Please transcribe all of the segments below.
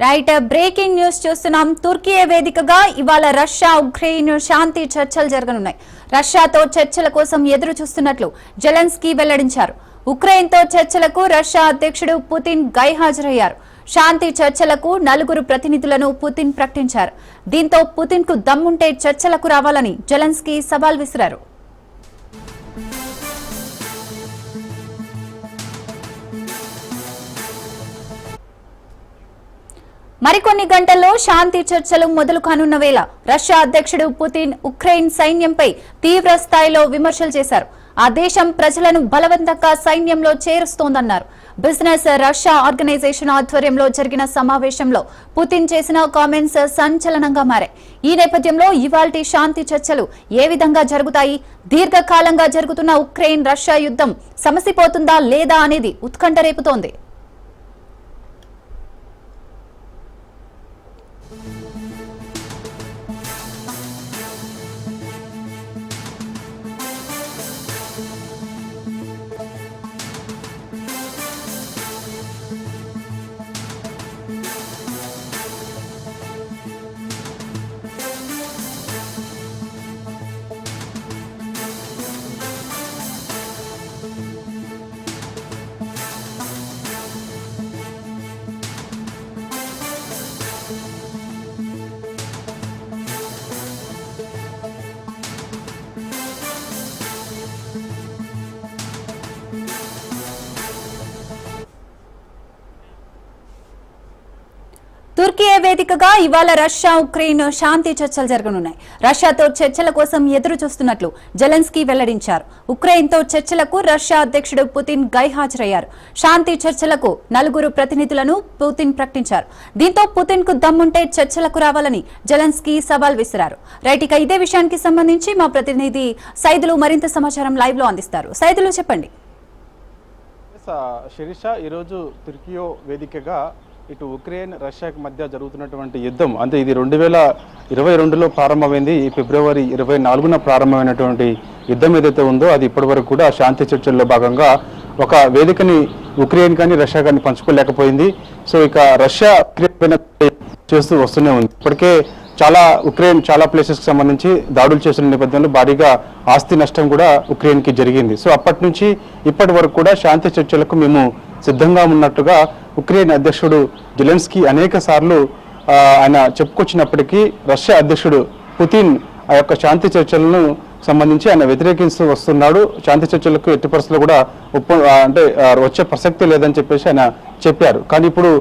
Right breaking news చూస్తున్నాం. తుర్కీ వేదికగా ఇవాళ రష్యా ఉక్రెయిన్ శాంతి చర్చలు జరగనున్నాయి. రష్యాతో చర్చల కోసం ఎదురు చూస్తున్నట్లు జెలెన్స్కీ వెల్లడించారు. ఉక్రెయిన్తో చర్చలకు రష్యా అధ్యక్షుడు పుతిన్ గైహాజరయ్యారు. శాంతి చర్చలకు 4 ప్రతినిధులను పుతిన్ ప్రకటించారు. దీంతో పుతిన్ కు దమ్ముంటే చర్చలకు రావాలని జెలెన్స్కీ సవాల్ విసిరారు. మరికొన్ని గంటల్లో శాంతి చర్చలు మొదలు కానున్న వేళ రష్యా అధ్యక్షుడు పుతిన్ ఉక్రెయిన్ సైన్యంపై తీవ్ర స్థాయిలో విమర్శలు చేశారు. ఆ దేశం ప్రజలను బలవంతంగా సైన్యంలో చేరుస్తోందన్నారు. బిజినెస్ రష్యా ఆర్గనైజేషన్ ఆధ్వర్యంలో జరిగిన సమావేశంలో పుతిన్ చేసిన కామెంట్స్ సంచలనంగా మారాయి. ఈ నేపథ్యంలో ఇవాల్టి శాంతి చర్చలు ఏ విధంగా జరుగుతాయి, దీర్ఘకాలంగా జరుగుతున్న ఉక్రెయిన్ రష్యా యుద్ధం సమసిపోతుందా లేదా అనేది ఉత్కంఠ రేపుతోంది. తుర్కీ వేదికగా ఇవాళ రష్యా ఉక్రెయిన్ శాంతి చర్చలు జరగనున్నాయి. రష్యాతో చర్చల కోసం ఎదురు చూస్తున్నట్లు జెలెన్స్కీ వెల్లడించారు. ఉక్రెయిన్తో చర్చలకు రష్యా అధ్యక్షుడు పుతిన్ గైహాజరయ్యారు. శాంతి చర్చలకు 4 ప్రతినిధులను పుతిన్ ప్రకటించారు. దీంతో పుతిన్ కు దమ్ముంటే చర్చలకు రావాలని జెలెన్స్కీ సవాల్ విసిరారు. రైట్, ఇక ఇదే విషయానికి సంబంధించి మా ప్రతినిధి సైదులు మరింత సమాచారం లైవ్ లో అందిస్తారు. సైదులు చెప్పండి. శిరీష, ఈరోజు తుర్కీ వేదికగా ఇటు ఉక్రెయిన్ రష్యాకి మధ్య జరుగుతున్నటువంటి యుద్ధం అంటే ఇది 2022లో ప్రారంభమైంది. ఈ ఫిబ్రవరి 24న ప్రారంభమైనటువంటి యుద్ధం ఏదైతే ఉందో అది ఇప్పటి వరకు కూడా శాంతి చర్చల్లో భాగంగా ఒక వేదికని ఉక్రెయిన్ కానీ రష్యా కానీ పంచుకోలేకపోయింది. సో ఇక రష్యా చేస్తూ వస్తూనే ఉంది. ఇప్పటికే ఉక్రెయిన్ చాలా ప్లేసెస్కి సంబంధించి దాడులు చేస్తున్న నేపథ్యంలో భారీగా ఆస్తి నష్టం కూడా ఉక్రెయిన్కి జరిగింది. సో అప్పటి నుంచి ఇప్పటి వరకు కూడా శాంతి చర్చలకు మేము సిద్ధంగా ఉన్నట్టుగా ఉక్రెయిన్ అధ్యక్షుడు జెలెన్స్కీ అనేక సార్లు ఆయన చెప్పుకొచ్చినప్పటికీ రష్యా అధ్యక్షుడు పుతిన్ ఆ యొక్క శాంతి చర్చలను సంబంధించి ఆయన వ్యతిరేకిస్తూ వస్తున్నాడు. శాంతి చర్చలకు ఎట్టి పరిస్థితుల్లో కూడా వచ్చే ప్రసక్తి లేదని చెప్పేసి ఆయన చెప్పారు. కానీ ఇప్పుడు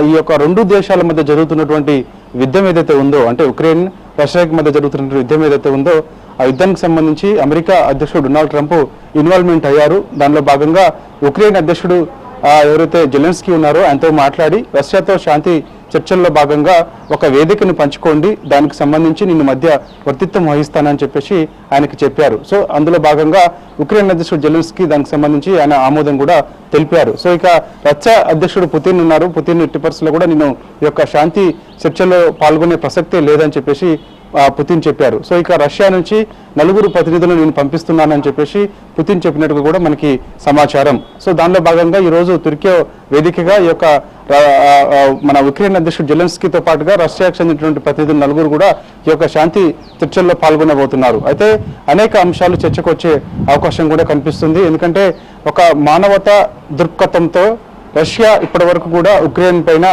ఈ యొక్క 2 దేశాల మధ్య జరుగుతున్నటువంటి యుద్ధం ఏదైతే ఉందో అంటే ఉక్రెయిన్ రష్యాకి మధ్య జరుగుతున్న యుద్ధం ఏదైతే ఉందో ఆ యుద్ధానికి సంబంధించి అమెరికా అధ్యక్షుడు డొనాల్డ్ ట్రంప్ ఇన్వాల్వ్మెంట్ అయ్యారు. దానిలో భాగంగా ఉక్రెయిన్ అధ్యక్షుడు ఎవరైతే జెలెన్స్కీ ఉన్నారో ఆయనతో మాట్లాడి రష్యాతో శాంతి చర్చల్లో భాగంగా ఒక వేదికను పంచుకోండి, దానికి సంబంధించి నిన్ను మధ్య వర్తిత్వం వహిస్తానని చెప్పేసి ఆయనకి చెప్పారు. సో అందులో భాగంగా ఉక్రెయిన్ అధ్యక్షుడు జెలెన్స్కీ దానికి సంబంధించి ఆయన ఆమోదం కూడా తెలిపారు. సో ఇక రష్యా అధ్యక్షుడు పుతిన్ ఉన్నారు. పుతిన్ ఎట్టి పరిస్థితుల్లో కూడా నేను ఈ యొక్క శాంతి చర్చల్లో పాల్గొనే ప్రసక్తే లేదని చెప్పేసి పుతిన్ చెప్పారు. సో ఇక రష్యా నుంచి 4 ప్రతినిధులను నేను పంపిస్తున్నానని చెప్పేసి పుతిన్ చెప్పినట్టుగా కూడా మనకి సమాచారం. సో దానిలో భాగంగా ఈరోజు తుర్కీ వేదికగా ఈ యొక్క మన ఉక్రెయిన్ అధ్యక్షుడు జెలెన్స్కీతో పాటుగా రష్యాకు చెందినటువంటి ప్రతినిధులు 4 కూడా ఈ యొక్క శాంతి చర్చల్లో పాల్గొనబోతున్నారు. అయితే అనేక అంశాలు చర్చకు వచ్చే అవకాశం కూడా కనిపిస్తుంది. ఎందుకంటే ఒక మానవతా దృక్పథంతో రష్యా ఇప్పటి వరకు కూడా ఉక్రెయిన్ పైన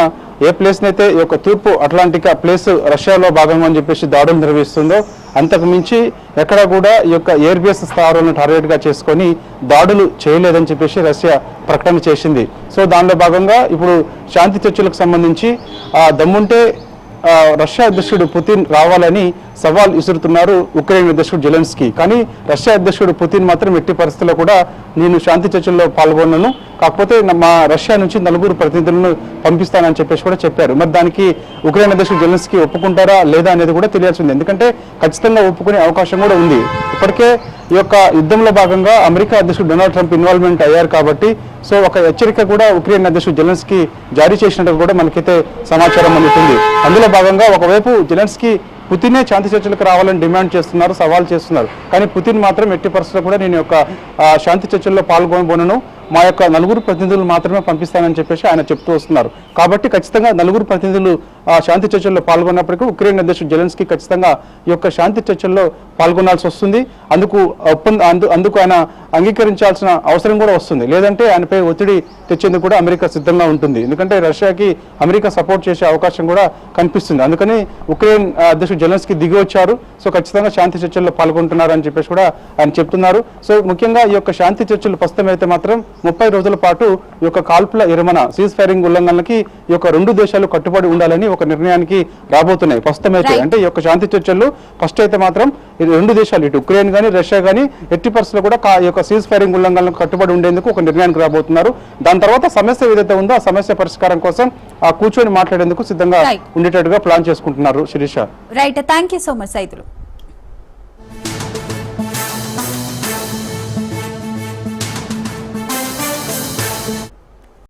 ఏ ప్లేస్నైతే ఈ యొక్క తూర్పు అట్లాంటిక్ ప్లేస్ రష్యాలో భాగంగా అని చెప్పేసి దాడులు నిర్వహిస్తుందో అంతకు మించి ఎక్కడ కూడా ఈ యొక్క ఎయిర్ బేస్ స్థావరాలను టార్గెట్గా చేసుకొని దాడులు చేయలేదని చెప్పేసి రష్యా ప్రకటన చేసింది. సో దానిలో భాగంగా ఇప్పుడు శాంతి చర్చలకు సంబంధించి దమ్ముంటే రష్యా అధ్యక్షుడు పుతిన్ రావాలని సవాల్ విసురుతున్నారు ఉక్రెయిన్ అధ్యక్షుడు జెలెన్స్కీ. కానీ రష్యా అధ్యక్షుడు పుతిన్ మాత్రం ఎట్టి పరిస్థితుల్లో కూడా నేను శాంతి చర్చల్లో పాల్గొన్నాను, కాకపోతే మా రష్యా నుంచి 4 ప్రతినిధులను పంపిస్తానని చెప్పేసి కూడా చెప్పారు. మరి దానికి ఉక్రెయిన్ అధ్యక్షుడు జెలెన్స్కీ ఒప్పుకుంటారా లేదా అనేది కూడా తెలియాల్సింది. ఎందుకంటే ఖచ్చితంగా ఒప్పుకునే అవకాశం కూడా ఉంది. ఇప్పటికే ఈ యొక్క యుద్ధంలో భాగంగా అమెరికా అధ్యక్షుడు డొనాల్డ్ ట్రంప్ ఇన్వాల్వ్మెంట్ అయ్యారు కాబట్టి సో ఒక హెచ్చరిక కూడా ఉక్రెయిన్ అధ్యక్షుడు జెలెన్స్కీ జారీ చేసినట్టు కూడా మనకైతే సమాచారం అందుతుంది. అందులో భాగంగా ఒకవైపు జెలెన్స్కీ పుతినే శాంతి చర్చలకు రావాలని డిమాండ్ చేస్తున్నారు, సవాల్ చేస్తున్నారు. కానీ పుతిన్ మాత్రం ఎట్టి పరిస్థితుల్లో కూడా నేను యొక్క శాంతి చర్చల్లో పాల్గొనబోనను, మా యొక్క 4 ప్రతినిధులు మాత్రమే పంపిస్తానని చెప్పేసి ఆయన చెప్తూ వస్తున్నారు. కాబట్టి ఖచ్చితంగా 4 ప్రతినిధులు శాంతి చర్చల్లో పాల్గొన్నప్పటికీ ఉక్రెయిన్ అధ్యక్షుడు జెలెన్స్కీ ఖచ్చితంగా ఈ యొక్క శాంతి చర్చల్లో పాల్గొనాల్సి వస్తుంది. అందుకు ఆయన అంగీకరించాల్సిన అవసరం కూడా వస్తుంది. లేదంటే ఆయనపై ఒత్తిడి తెచ్చేందుకు కూడా అమెరికా సిద్ధంగా ఉంటుంది. ఎందుకంటే రష్యాకి అమెరికా సపోర్ట్ చేసే అవకాశం కూడా కనిపిస్తుంది. అందుకని ఉక్రెయిన్ అధ్యక్షుడు జెలెన్స్కీ దిగి వచ్చారు. సో ఖచ్చితంగా శాంతి చర్చల్లో పాల్గొంటున్నారు అని చెప్పేసి కూడా ఆయన చెప్తున్నారు. సో ముఖ్యంగా ఈ యొక్క శాంతి చర్చలు ప్రస్తుతం అయితే మాత్రం 30 రోజుల పాటు ఈ యొక్క కాల్పుల విరమణ సీజ్ ఫైరింగ్ ఉల్లంఘనలకి ఈ యొక్క 2 దేశాలు కట్టుబడి ఉండాలని ఒక నిర్ణయానికి రాబోతున్నాయి. ప్రస్తుతం అయితే అంటే ఈ యొక్క శాంతి చర్చలు ఫస్ట్ అయితే మాత్రం 2 దేశాలు ఇటు ఉక్రెయిన్ కానీ రష్యా కానీ ఎట్టి పరిస్థితుల్లో కూడా ఈ యొక్క సీజ్ ఫైరింగ్ ఉల్లంఘనలకు కట్టుబడి ఉండేందుకు ఒక నిర్ణయానికి రాబోతున్నారు. దాని తర్వాత సమస్య ఏదైతే ఉందో ఆ సమస్య పరిష్కారం కోసం కూర్చొని మాట్లాడేందుకు సిద్ధంగా ఉండేటట్టుగా ప్లాన్ చేసుకుంటున్నారు. Sirisha, right, thank you so much Saidulu.